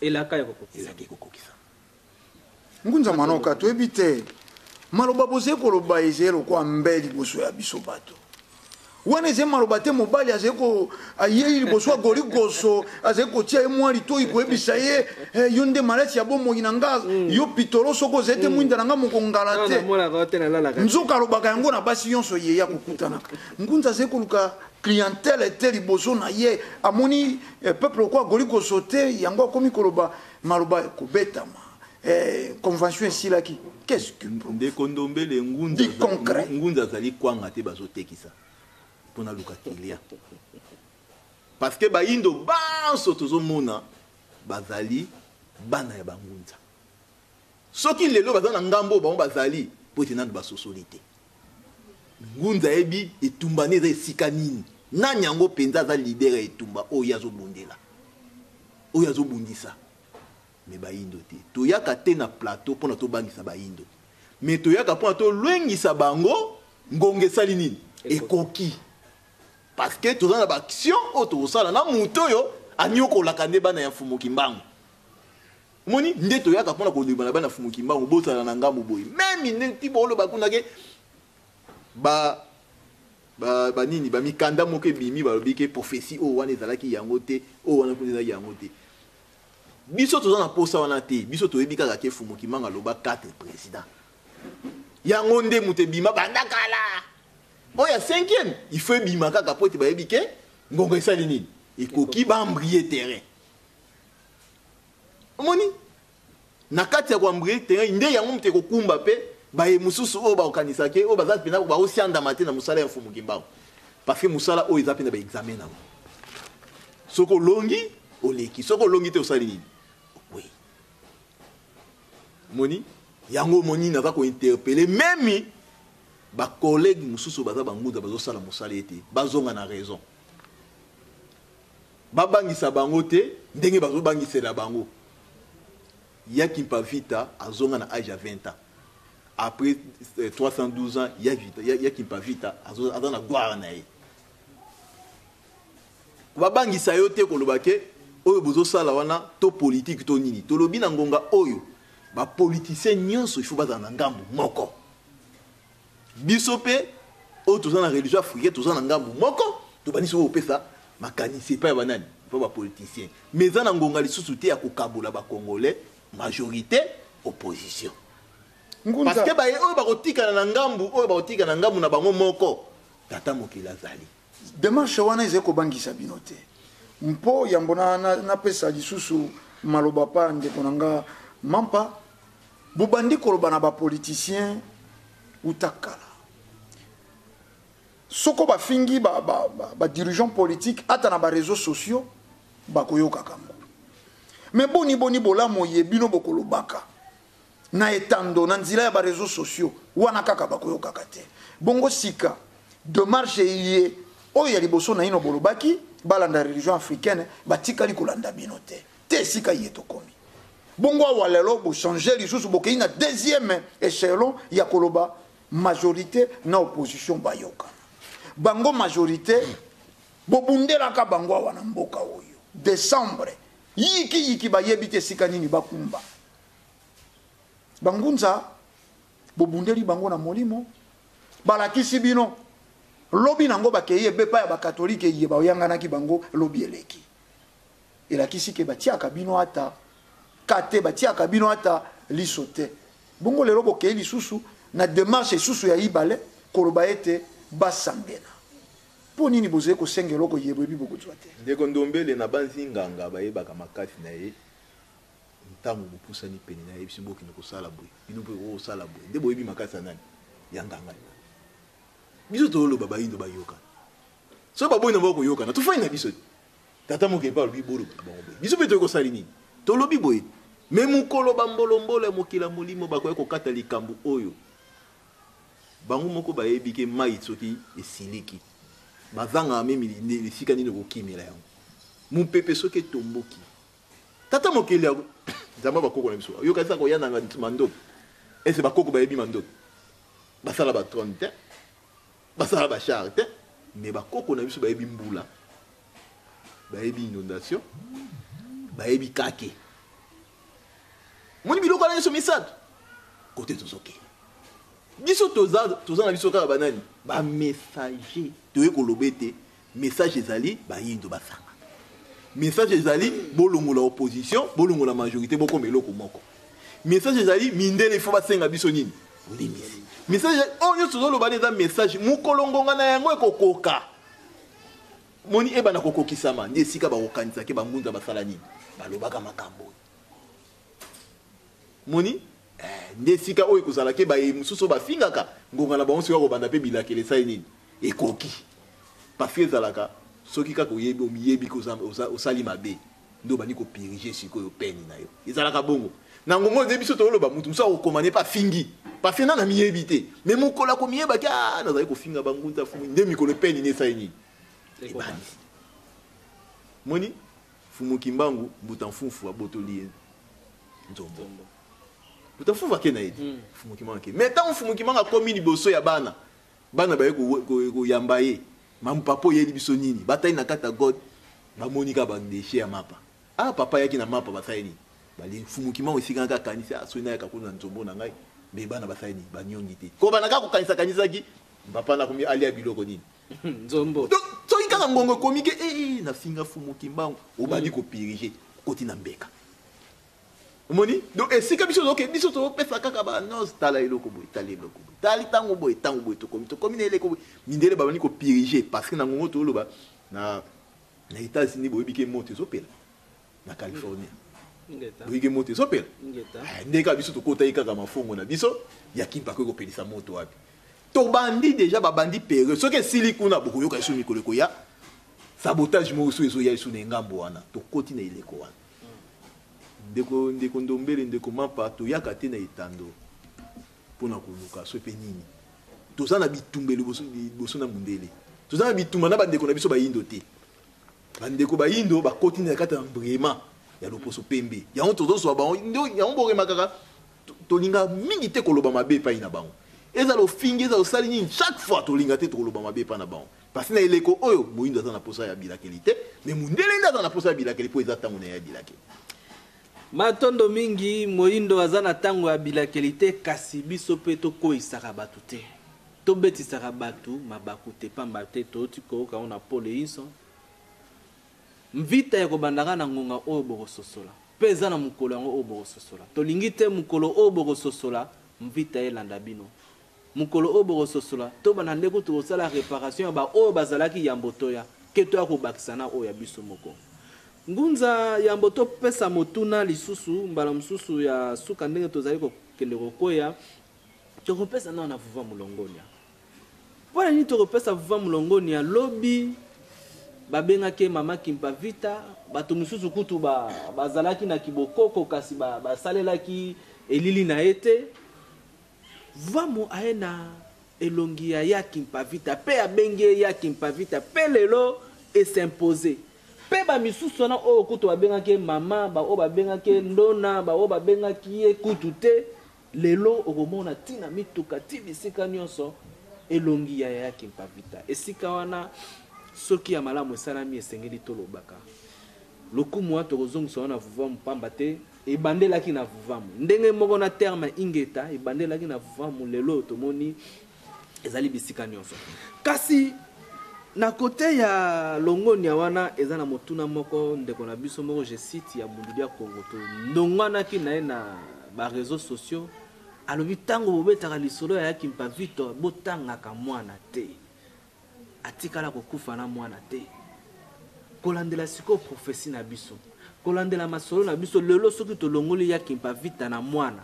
elaka ya kokokisa ngunza manoka toyebi te maloba boze koloba ezelo kwa mbeli liboso ya biso bato wana eze maloba te mobali azeko ayeli liboso ya goligoso azeko tia ye mwali toyi koyebisa ye yo nde malesi ya bomoi na nga yo pitolo soko zete mwinda na nga mokongala te nzoka alobaka yango na basi nyonso ye ya kokutanaka ngunza azeko luka clientèle te liboso na ye amoni peuple kwa goligoso te yango akomi koloba maloba kobetama convention esilaki qu'est-ce que ndeko ndombele ngunza azali kwanga te bazotekisa pona luka kilia parce que bayindo banso tozomona bazali bana ya bangunza soki lelo baza na ngambo bango bazali po ete nanu basosoli te ngunza yebi etumbani eza esika nini nani yango mpenza aza lidere ya etumba oyo azobundela oyo azobundisa me bayindo te toyaka te na plateau mpona tobangisa bayindo me toyaka mpona tolwengisa bango ngonga esali nini ekoki parce que toza na baaction oyo tokosala na moto oyo anyokolaka nde bana ya mfumuki mbango moni nde toyaka mpona koleba na bana ya mfumuki mbango bosala na ngambo boye meme neti boloba kunake banini bamikanda moko ebimi balobi ke prophétie oyo wana ezalaki yango te oyo wana kuna ezalaki yango te biso toza na posa wana te biso toyebi kaka ke mfumuki mbango aloba 4 président yango nde moto ebima bandakala oya 5e il faut bima kaka po ete bayebi ke ngongo esali nini ekoki bambrie terrain omoni na kati ya koambrie terrain nde yango moto ekokumba mpe baye mosusu oyo bakokanisa ke oyo baza mpena baosiandama te na mosala ya mfumuki mbango parce que mosala oyo eza mpena baexamen nango soki olongi oleki soki olongi te osali nini oui moni yango moni naza kointerpele memi bakolegi mosusu baza bangunza bazosala mosala ete bazonga na raison babangisa bango te ndenge bazobangisela bango yaki mpavita azonga na âge ya 20 ans après 312 ans yaki mpavita aza na gloire na ye babangisa yo te koloba ke oyo bozosala wana to politique to nini tolobi na ngonga oyo bapoliticien nyonso il faut bazala na ngambu moko biso pe oyo toza na religion africaine toza na ngambu moko tobandisi oyo opesa makanisi epai ya banani mpo bapoliticien mais eza na ngonga lisusu te ya kokabola bacongolais majorité opposition parce que baye oyo bakotikana na ngambu oyo bakotikana na ngambu na bango moko tata mokili azali démarche wana eza kobangisa bino te mpo yambo napesa lisusu maloba pa ndeko na nga mampa bobandi koloba na bapoliticien utakala soko bafingi dirigeant politique ata na réseaux sociaux bakoyoka kango mais boni bolamu yebino bokolobaka na etando na nzila ya réseaux sociaux wana kaka bakoyoka te bongo sika démarche ye oyo ya liboso na ino bolobaki balanda religion africaine batikali kolanda bino te sika ye tokomi bongo walelo bo changer les choses bo na deuxième échelon ya koloba majorité na opposition bayoka bango majorité bo bundela ka bango wana mboka oyo décembre yiki bayebite sikanini bakumba bangunza bo bundeli bango na molimo balakisi bino lobi nango bakeye bepa ya bakatolike ye bayangana ki bango lobi eleki elakisi ke batiaka bino ata kate batiaka bino ata lisote bongo lelo bokeye lisusu na démarche susu ya ibale koloba ete basangena po nini bozeye kosengela oko yebo ebi bokozwa te ndeko ndombele na banzi nganga bayebaka makasi na ye ntango bopusani pene na ye biso bokende kosala boye bino mpe kosala boye nde boyebi makasi ya nani ya nganga biso toloba bayindo bayoka so baboyi na bao koyokana tofai na biso tata moke pa alobi bolo biso mpe toyei kosali nini tolobi boye me mokolo bambolombolo ya mokila molimo bakoki kokata likambo oyo bango moko bayebi ke mai soki esiliki bazanga memi esika nini kokimela yango mopepe soki etomboki tata mokili nzambe bakoko na biso yokanisa koyananga mandoki ese bakoko bayebi mandoki basala batrone te basala bachar te me bakoko na biso bayebi mbula bayebi inondation bayebi kake moni biloko na nyonso misato kote tozoke biso toza na biso kaka banani bamessager toye koloba ete message ezali bayindo basanga message ezali bolongola opposition bolongola majorité bokoma eloko moko message ezali mindele ifo basenga biso nini olimisi message oyo nyonso tozoloba eza message mokolongonga na yango ekokoka moni ebana kokokisama nde esika bakokanisaki bangunza basala nini balobaka makambo moni nde esika oyo ekozalaki baye mosusu bafingaka ngonga na bango sika kobanda mpe bilakeli esali nini ekoki pafi ezalaka soki kaka oyebi osali mabe nde obandi kopirige sikoyo peni na yo ezalaka bongo na ngongo nde biso toloba mutu mosu akokomane pa fingi pafi nanga miyebi te me mokolo akomiyebaki nazali kofinga bangunza fumu nde mikolo peni nde esali nini ebandisi moni fumuki mbangu mbuta mfufu abotoli ye nzombo mbuta mfufu ake na yedi fumuki mbangu ake me ntango fumuki mbangu akomi liboso ya bana baye koyamba ye mampapa oyeli biso nini batali na kati ya god bamoni kaka bandeshe ya mapa papa yaki na mapa basali nini bali fumuki mbangu esika kaka kanisa soki nayaka kuna nzombo na ngai me bana basali nini banyongi te ko bana kaka kokanisa-kanisaki papa nakomi alia biloko nini nzombo soki kaka ngongo ekomi ke nafinga fumuki mbangu obandi kopirige koti na mbeka omoni donc esika biso toke biso topesa kaka banos tala eloko boye tala eloko boye tali ntango boye tokomi na eleko boye mindele babandi kopirige parce que na ngongo toloba na États-Unis boyebi ke moto ezopela na Californie boyebi ke moto ezopela ndeka biso tokota ye kaka mafongo na biso ya kimpako ekopelisa moto wapi tobandi déjà babandi période soki esili kuna bokoyoka esu mikolo ekoya sabotage moko so ezoya esu na engambo wana tokoti na eleko wana ndeko ndombele ndeko mapa toyaka te na etando mpona koluka so epe nini toza na bitumba liboso na mundele toza na bitumba na bandeko na biso bayindo te bandeko bayindo bakoti na kati ya brema ya loposo pembe yango tozozwa bango yango borema kaka tolinga mingi te koloba mabe epai na bango eza lofingi eza losali nini chaque fois tolinga te tokoloba mabe epai na bango parce na eleko oyo moyindo aza na posa ya bilakeli te me mundele nde aza na posa ya bilakeli mpo eza ntango na ya bilakeli matondo mingi moyindo aza na ntango ya bilakeli te kasi biso mpe tokoyisaka bato te tobetisaka bato mabaku te pamba te toti koyoka ngo na pole inso mvita ya kobandaka na ngonga oyo bokososola mpe eza na mokolo yango oyo bokososola tolingi te mokolo oyo bokososola mvita elanda bino mokolo oyo bokososola to bana ndeko tokosala réparation ya baoyo bazalaki yambo toya ke toya kobakisa na oyo ya biso moko ngunza yambo topesa motuna lisusu mbala mosusu ya suka ndenge tozali kokende kokwea tokopesa nao na vuva molongonia mpona nini tokopesa vuva molongonia lobi babengaki mama kimpa vita bato mosusu kutu bazalaki na kibokoko kasi basalelaki elili na ye te vamo aye na elongi ya kimpa vita mpe abengi ya kimpa vita mpe lelo esimpose pe ba misusu wana oyo kutu babengaki mama baoyo babengaki ndona baoyo babengaki ye kutu te lelo okomona tina mituka ti bisika nyonso elongi ya yaki mpavita esika wana soki ya malamu esalami esengeli tolobaka lokumu wana tokozongisa wana vuvamu pamba te ebandelaki na vuvamu ndenge moko na terme ingeta ebandelaki na vuvamu lelo tomoni ezali bisika nyonso kasi na kote ya longoni ya wana eza na motuna moko ndeko na biso moko je cite ya munduli ya Congo to ndongwanaki na ye na ba réseaux sociaux alobi ntango bobetaka lisolo ya yaki mpavito botangaka mwana te atikala kokufa na mwana te kolandela siko profesi na biso kolandela masolo na biso lelo soki tolongoli yaki mpavita na mwana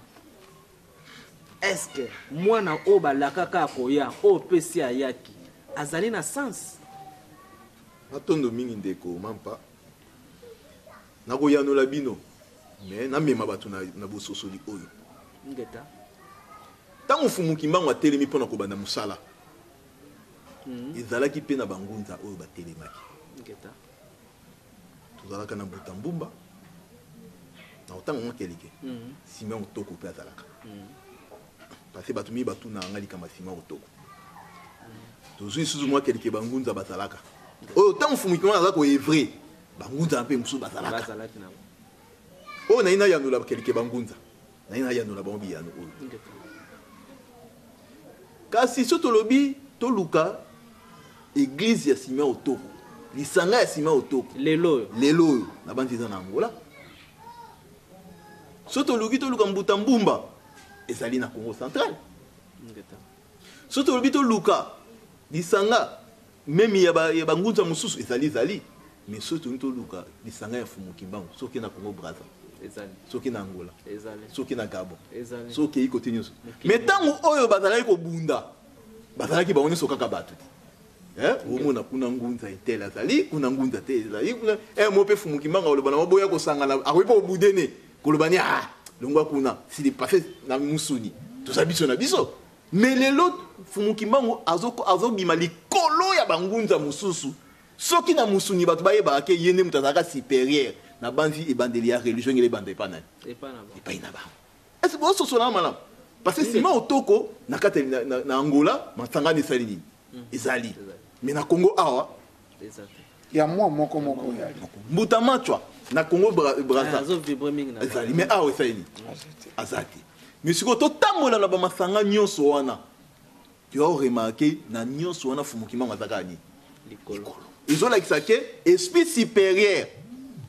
eske mwana oyo balakaka akoya oyo pesi ayaki azali na sens matondo mingi ndeko mampa nakoyanola bino me namema bato na bososoli oyo ngeta ntango fumuki mbango atelemi mpo na kobanda mosala ezalaki mpe na bangunza oyo batelemaki ngeta tozalaka na buta mbumba na otango mwa keleke nsima otoko mpe azalaka parce bato mingi batuna anga likama nsima otoko tozwi lisusu mwa keleke bangunza bazalaka oyo ntango fumuki mbango azalaka koevre bangunza mpe mosusu bazalaka oyo nayi nayanola keleke bangunza nayi nayanola bango biyano oyo kasi so tolobi toluka église ya nsima otoko lisanga ya nsima otoko lelo oyo na banzi eza na Angola so toluki toluka mbuta mbumba ezali na Congo central so tolobi toluka lisanga memi ya bangunza mosusu ezali mais so toluka lisanga ya fumuki mbango soki na Congo Brazza soki na Angola soki na Gabon soki kote nyonso mais ntango oyo bazalaki kobunda bazalaki bango nyonso kaka bato omona kuna ngunza etel azali kuna ngunza te ezali mo mpe fumuki mbanga oloba na maboya kosangana akoki mpo obudene koloba ni longwa kuna sili pafe na musuni toza biso na biso mais lelo fumuki mbango azobima likolo ya bangunza mosusu soki na musuni bato bayebaka ke ye nde moto azalaka supérieur na banzi ebandeli ya religion ngele ebanda epai na bango ese bososola na malamu parce que nsima otoko na kati na Angola masangani esali nini ezali mais na Congo awa ya moko mbuta machwa na Congo Brazza ezali mais awa esali nini azati mais siko totambola na bamasanga nyonso wana tu as remarqué na nyonso wana fumuki mbango azalaka nini likolo ezolakisa ke esprit supérieur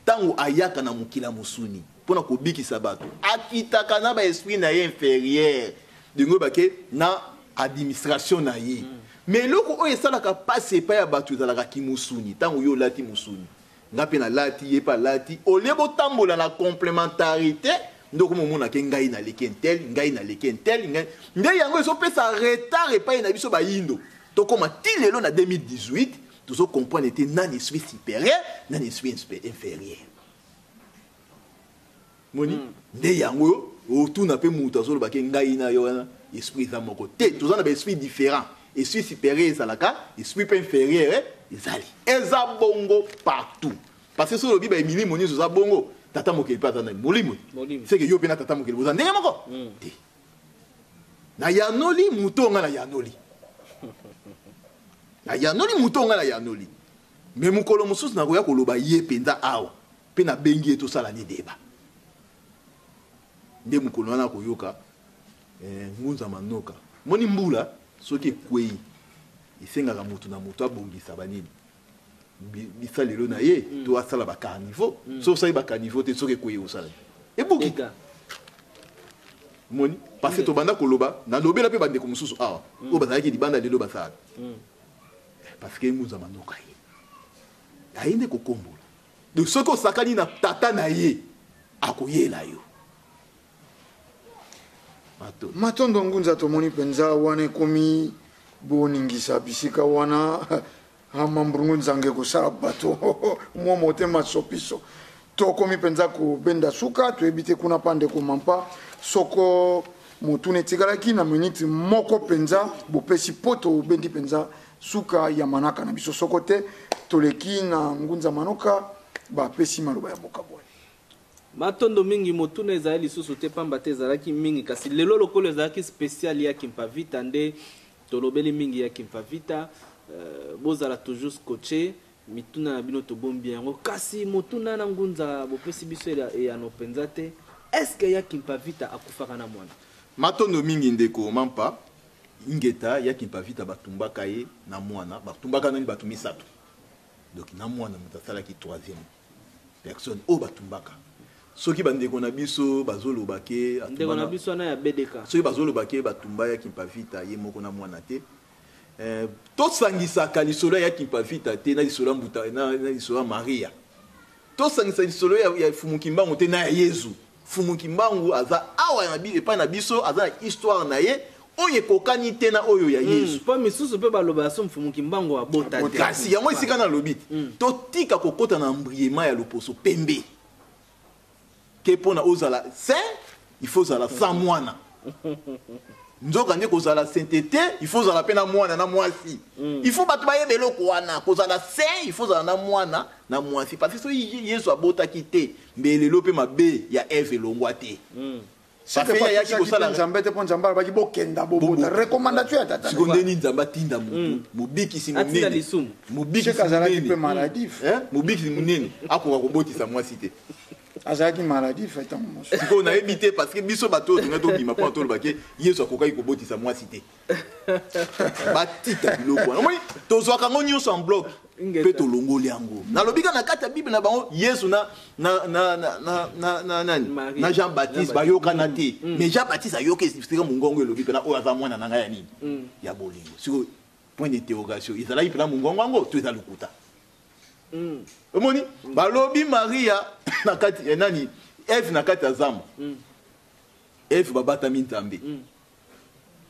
tango ayaka na mokila mosuni mpona kobikisa bato akitaka na baesprit na ye inférieur ndenge bake na administration na ye mais eloko oyo esalaka pasi epai ya bato ezalaka kimosuni ntango yo olati mosuni nga mpe nalati ye mpe alati olie botambola na complémentarité nde okomomonake ngai naleki ntel ngai naleki ntel nde yango ezopesa retard epai na biso bayindo tokóma ti lelo na 2018 tozocomprendre ete nani esprit supérieur nani esprit inférieur moni nde yango otuna mpe moto azolobake ngai na yo wana esprit eza moko te toza na baesprit différent esprit supérieur ezalaka esprit mpe inférieur ezali eza bongo partout parce que so olobi baemilimo nyonso eza bongo tata mokeli mpe aza na molimo seke yo mpe na tata mokeli boza ndenge moko te na yanoli moto nga na yanoli na yanoli moto nga na yanoli me mokolo mosusu nakoya koloba ye mpenza awa mpe nabengi ye tosala ni deba nde mokolo wana koyoka ngunza manoka moni mbula soki ekwei esengaka moto na moto abongisa banini bisalelo na ye to asala bacarniveau so osali bacarniveau te soki ekwei osala ebuki moni parce que tobanda koloba nalobela mpe bandeko mosusu awa oyo bazalaki libanda lelo basalaka parce que ngunza manoka ye aye nde kokombola donc soki osakani na tata na ye akoyela yo matondo ngunza tomoni mpenza wana ekomi boningisa bisika wana amambungu nzange kosala bato mwa motema sopiso tokomi mpenza kobenda suka toyebi te kuna pa ndeko mampa soko motuna etikalaki na miniti moko mpenza bopesi po tobendi mpenza suka ya manaka na biso soko te toleki na ngunza manoka bapesi maloba ya mboka bwana. Matondo mingi motuna ezali lisusu te pamba te ezalaki mingi kasi lelo lokolo ezalaki spécial ya Kimpavita nde tolobeli mingi ya Kimpavita bozala toujours scotché mituna na bino tobombi yango kasi motuna na ngunza bopesi biso ya no penza te. Est-ce que ya Kimpavita akufaka na mwana? Matondo mingi ndeko mampa ingeta ya Kimpavita batumbaka ye na mwana batumbaka nani batu misato. Donc na mwana mutasala ki troisième personne o batumbaka. Soki bandeko na biso bazoloba ke ndeko na biso na ya BDK. Soki bazoloba ke batumba ya Kimpavita ye moko na mwana te. To sangisaka lisolo ya Kimpavita te na lisolo mbuta na lisolo Maria. To sangisa lisolo ya Fumukimbangu te na ya Yesu. Fumukimbangu aza awa na bi epa na biso aza na histoire na ye oye kokani te na oyo ya Yesu. Pa misusu pe baloba so Fumukimbangu abota te. Kasi yango esika na lobit. To tika kokota na mbriema ya loposo pembe. Ke pona ozala saint, il faut ozala sans mwana. Nzoka ndeko ozala sainteté, il faut ozala pe na mwana na mwasi. Il faut batu bayebe eloko wana, kozala saint, il faut ozala na mwana na mwasi. Parce que so Yesu abota kite, mbelelo pe mabe ya Eve elongwa te. Ça fait ya ki kosala nzambe te pon nzamba ba ki bokenda bobota recommandation ya tata. Sikondeni nzamba tinda mutu, mobiki si munene. Mobiki kazala ki pe maladif. Mobiki si munene, akoka kobotisa mwasi te. Azaki maladie fait un monstre. Si on a évité parce que biso bato on a to bima pas to baké yeso akoka ikobotisa moi cité. Batita biloko. Moi to zo kango nyo en bloc. Pe to longoli yango. Na lobika na kata Bible na bango Yesu na Jean Baptiste ba yoka na te. Mais Jean Baptiste ayoka sika mungongo lobika na o aza mwana na ngaya nini. Ya bolingo. Siko point d'interrogation. Izala ipela mungongo ngo to eza lukuta. Omoni balobi Maria nakati nani Eve nakati azama Eve babata mintambe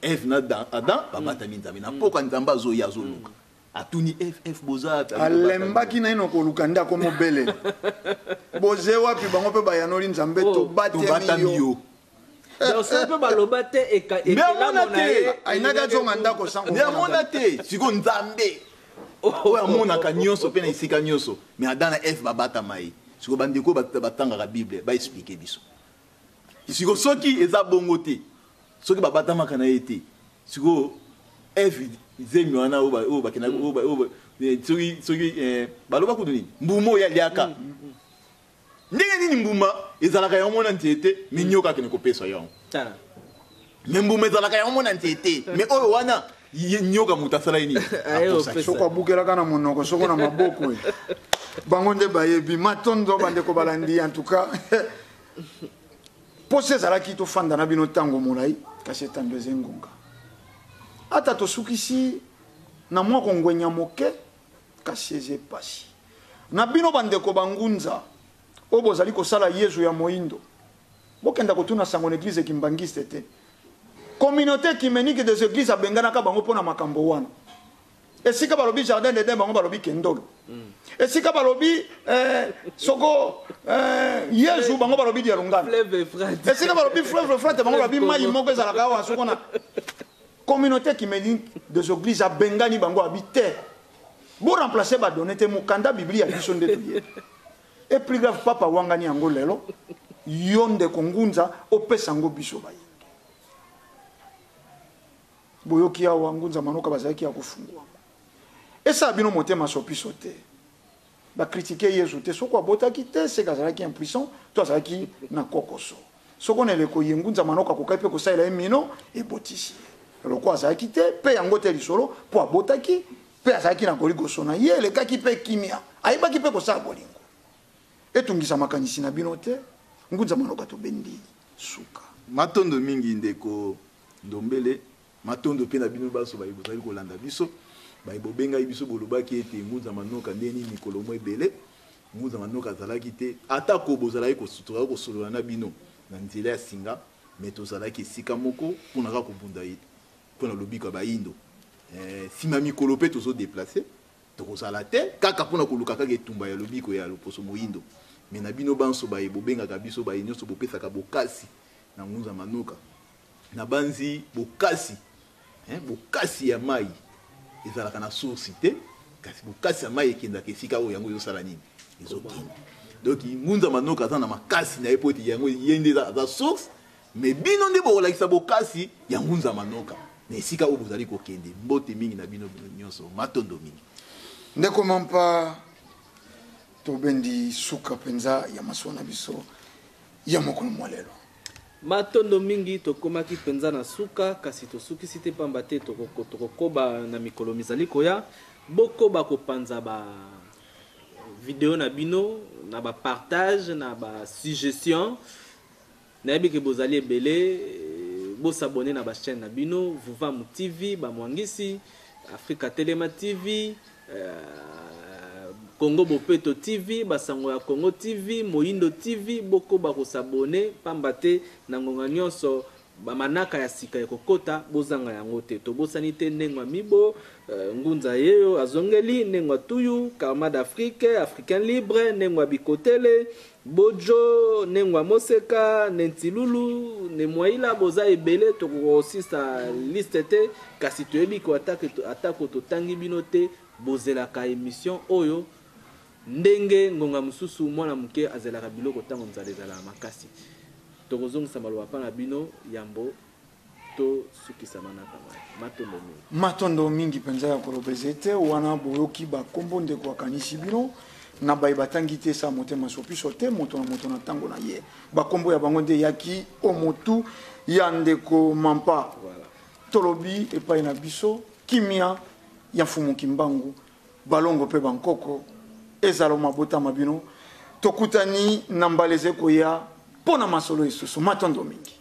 Eve na Adam babata mintambe na poka nzamba zo ya zoluka atuni Eve bozata alembaki na ino koluka nda ko mobele boze wapi bango pe bayanoli nzambe to batemiyo donc ça peut baloba te et ainaka zonga ndako sango ya mona te siko nzambe oya monaka nyonso pe na isika nyonso mais adana Eve babata mai siko bandeko batanga la Bible ba expliquer biso siko soki eza bongo te soki babata makana ete siko Eve zemi wana o bakena o soki baloba kuduni mbumo ya liaka ndenge nini mbuma ezalaka ya mona ntete mais nyoka kene kopesa yango mais mbuma ezalaka ya mona ntete mais oyo wana nyoka mutasala ini soko abukela kana monoko soko na maboko bango nde bayebi matondo bandeko balandi en tout cas pose ezalaki tofanda na bino ntango molai kasi etando eza ngonga ata tosukisi na mwa kongwenya moke kasi eza epasi na bino bandeko bangunza oyo bozali kosala Yesu ya moindo bokenda kotuna sango na église kimbangiste te communauté ecumenique des églises abenganaka bango mpona makambo wana esika balobi jardin d'Eden bango balobi kendolo esika balobi soko Yesu bango balobi dialungana esika balobi fleuve Euphrate bango balobi mai moko ezalaka awa soko na communauté ecumenique des églises abengani bango habite bo remplacer badonné te mokanda biblia biso nde toye et plus grave papa wangani yango lelo yonde kongunza opesa ngo biso bayi boyoki awa ngunza manoka bazalaki ya kufungwa esa bino motema sopiso te bakritike Yesu te soko abotaki te seka azalaki impuissant to azalaki na kokoso soko na eleko ye ngunza manoka kokai mpe kosalela ye mino ebotisi eloko azalaki te mpe yango te lisolo mpo abotaki mpe azalaki na koligoso na ye elekaki mpe kimia ayebaki mpe kosala bolingo etungisa makanisi na bino te ngunza manoka tobendi suka matondo mingi ndeko ndombele matondo pe na bino baso bayibozali kolanda biso bayibobenga biso bolobaki ete ngunza manoka ndeni mikolo mo ebele ngunza manoka azalaki te ata ko bozalaki kosutura kosolola na bino na nzela ya singa mais tozalaki esika moko mpona kaka kobunda ye mpona lobiko ya bayindo nsima mikolo mpe tozodeplace tokozala te kaka mpona koluka kaka etumba ya lobiko ya loposo moyindo mais na bino banso bayebobengaka biso baye nyonso bopesaka bokasi na ngunza manoka na banzi bokasi bokasi ya mai ezalaka na source te kasi bokasi ya mai ekendaka esika oyo yango ezosala nini ezokende. Donc ngunza manoka aza na makasi na ye po ete yango ye nde aza source, mais bino nde bokolakisa bokasi ya ngunza manoka na esika oyo bozali kokende. Mbote mingi na bino nyonso, matondo mingi. Ndeko Mampa tobendi suka penza ya masuwa na biso ya mokolo mwalelo. Matondo mingi tokomaki penza na suka kasi tosukisi te pamba te tokokoba na mikolo mizali koya boko bakopanza ba video na bino na ba partage na ba suggestion na yebi ke bozali ebele bo s'abonner na ba chaîne na bino Vuvamu TV ba Mwangisi Africa Telema TV Congo Bopeto TV, Basango ya Congo TV, Moyindo TV, boko bako s'abonner, pambate na ngonga nyonso bamanaka ya sika ya kokota bozanga yango te. To bosani te ndengwa mibo, ngunza yeyo azongeli, ndengwa tuyu, Karma d'Afrique, Africain Libre, ndengwa bikotele, Bojo, ndengwa Moseka, Nentilulu, Nemwaila boza ebele to kosisa liste te kasi toyebi ko atako to tangi bino te bozelaka émission oyo ndenge ngonga mususu mwana muke azelaka biloko tango nzalezala makasi tokozongisa maloba pa na bino yambo to sukisa manaka matondo mingi matondo mingi penza ya kolobezete wana boyoki bakombo ndeko akanisi bino na bayi batangi te sa motema sopiso te moto na tango na ye bakombo ya bango nde yaki omotu ya ndeko Mampa voilà. Tolobi epai na biso kimia ya Fumu Kimbangu balongo pe bankoko ezalo mabota mabino tokutani na mbaleze koya pona masolo isusu matondo mingi